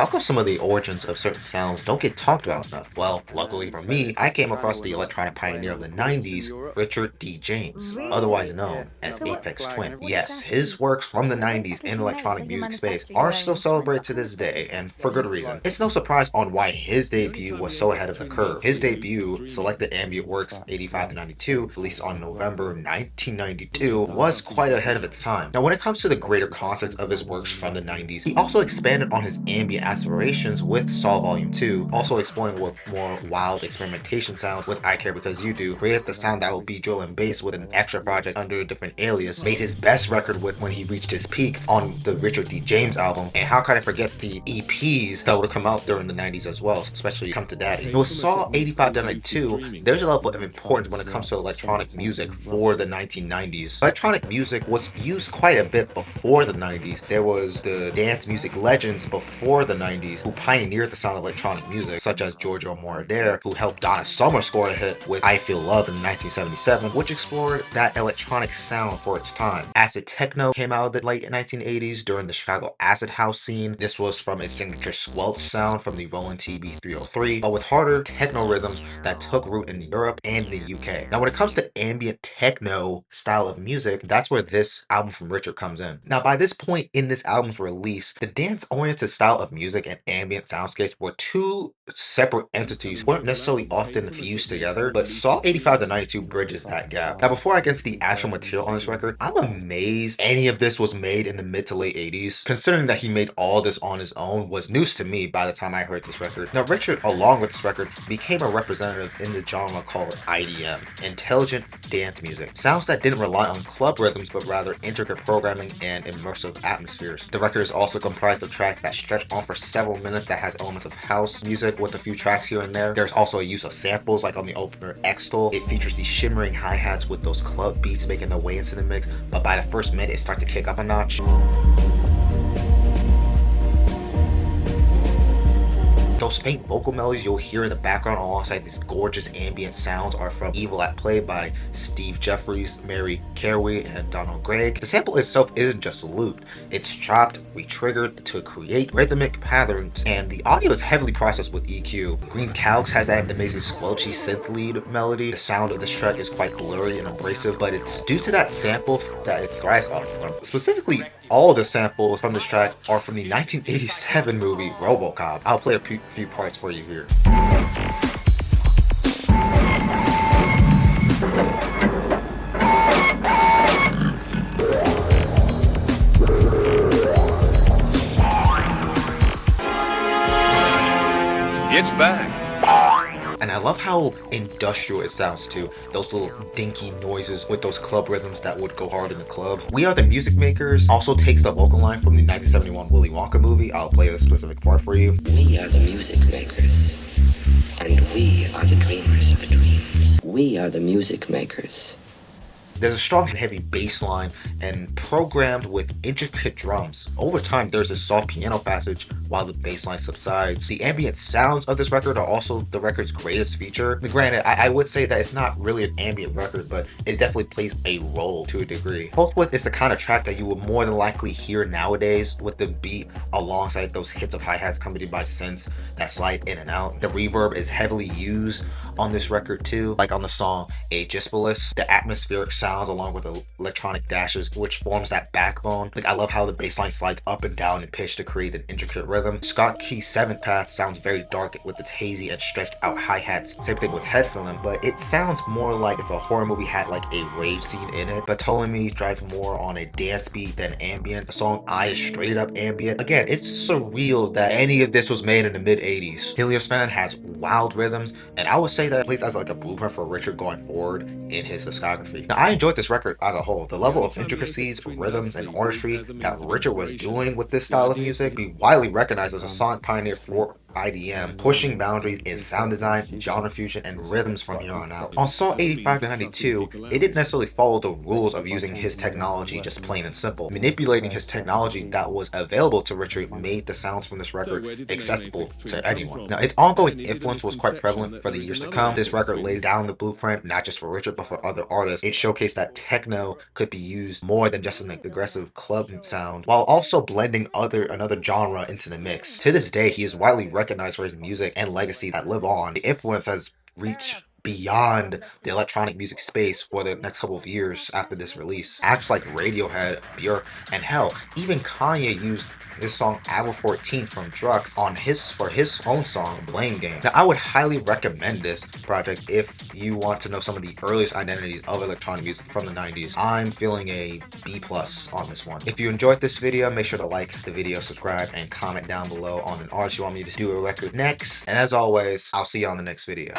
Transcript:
How come some of the origins of certain sounds don't get talked about enough? Well, luckily for me, I came across the electronic pioneer of the 90s, Richard D. James, otherwise Really? known as So what? Aphex Twin. Yes, his works from the 90s in electronic music space are still celebrated to this day, and for good reason. It's no surprise on why his debut was so ahead of the curve. His debut, Selected Ambient Works 85 to 92, released on November 1992, was quite ahead of its time. Now, when it comes to the greater context of his works from the 90s, he also expanded on his ambient aspirations with Saw Volume 2, also exploring with more wild experimentation sounds with I Care Because You Do, created the sound that will be drill and bass with an extra project under a different alias, made his best record with when he reached his peak on the Richard D. James album, and how could I forget the EPs that would come out during the 90s as well, especially Come to Daddy. With Saw 85 to 92, there's a level of importance when it comes to electronic music for the 1990s. Electronic music was used quite a bit before the 90s. There was the dance music legends before the 90s who pioneered the sound of electronic music, such as Giorgio Moroder, who helped Donna Summer score a hit with I Feel Love in 1977, which explored that electronic sound for its time. Acid techno came out of the late 1980s during the Chicago acid house scene. This was from its signature squelch sound from the Roland TB-303, but with harder techno rhythms that took root in Europe and the UK. Now, when it comes to ambient techno style of music, that's where this album from Richard comes in. Now, by this point in this album's release, the dance-oriented style of music and ambient soundscapes were two separate entities, weren't necessarily often fused together, but Saw 85 to 92 bridges that gap. Now, before I get into the actual material on this record, I'm amazed any of this was made in the mid to late 80s. Considering that he made all this on his own was news to me by the time I heard this record. Now, Richard, along with this record, became a representative in the genre called IDM, intelligent dance music. Sounds that didn't rely on club rhythms, but rather intricate programming and immersive atmospheres. The record is also comprised of tracks that stretch on for several minutes that has elements of house music with a few tracks here and there. There's also a use of samples like on the opener X-Toll. It features these shimmering hi-hats with those club beats making their way into the mix, but by the first minute it starts to kick up a notch. Those faint vocal melodies you'll hear in the background alongside these gorgeous ambient sounds are from Evil at Play by Steve Jeffries, Mary Carey, and Donald Gregg. The sample itself isn't just looped, it's chopped, re-triggered to create rhythmic patterns, and the audio is heavily processed with EQ. Green Calx has that amazing squelchy synth lead melody. The sound of this track is quite blurry and abrasive, but it's due to that sample that it thrives off from. Specifically, all the samples from this track are from the 1987 movie RoboCop. I'll play a few parts for you here. It's back. And I love how industrial it sounds too. Those little dinky noises with those club rhythms that would go hard in the club. We Are the Music Makers also takes the vocal line from the 1971 Willy Wonka movie. I'll play a specific part for you. We are the music makers, and we are the dreamers of dreams. We are the music makers. There's a strong and heavy bass line and programmed with intricate drums. Over time, there's a soft piano passage while the bass line subsides. The ambient sounds of this record are also the record's greatest feature. Granted, I would say that it's not really an ambient record, but it definitely plays a role to a degree. Pulsewidth is the kind of track that you would more than likely hear nowadays with the beat alongside those hits of hi-hats accompanied by synths that slide in and out. The reverb is heavily used on this record too, like on the song Aegisbolus. The atmospheric sounds along with the electronic dashes, which forms that backbone. Like, I love how the bass line slides up and down in pitch to create an intricate rhythm. Scott Key's 7th Path sounds very dark with its hazy and stretched out hi-hats. Same thing with Head Feeling, but it sounds more like if a horror movie had like a rave scene in it. But Ptolemy drives more on a dance beat than ambient. The song I is straight up ambient. Again, it's surreal that any of this was made in the mid 80s. Helios Fan has wild rhythms, and I would say that plays as like a blueprint for Richard going forward in his discography. Now, I enjoyed this record as a whole. The level of intricacies, rhythms, and artistry that Richard was doing with this style of music be widely recognized as a sonic pioneer for IDM, pushing boundaries in sound design, genre fusion, and rhythms from here on out. On Song 85 and 92, it didn't necessarily follow the rules of using his technology, just plain and simple. Manipulating his technology that was available to Richard made the sounds from this record accessible to anyone. Now, its ongoing influence was quite prevalent for the years to come. This record lays down the blueprint, not just for Richard, but for other artists. It showcased that techno could be used more than just an aggressive club sound, while also blending another genre into the mix. To this day, he is widely recognized for his music and legacy that live on. The influence has reached beyond the electronic music space for the next couple of years after this release. Acts like Radiohead, Björk, and hell, even Kanye used his song Avril 14 from Drux for his own song Blame Game. Now, I would highly recommend this project if you want to know some of the earliest identities of electronic music from the 90s. I'm feeling a B+ on this one. If you enjoyed this video, make sure to like the video, subscribe, and comment down below on an artist you want me to do a record next. And as always, I'll see you on the next video.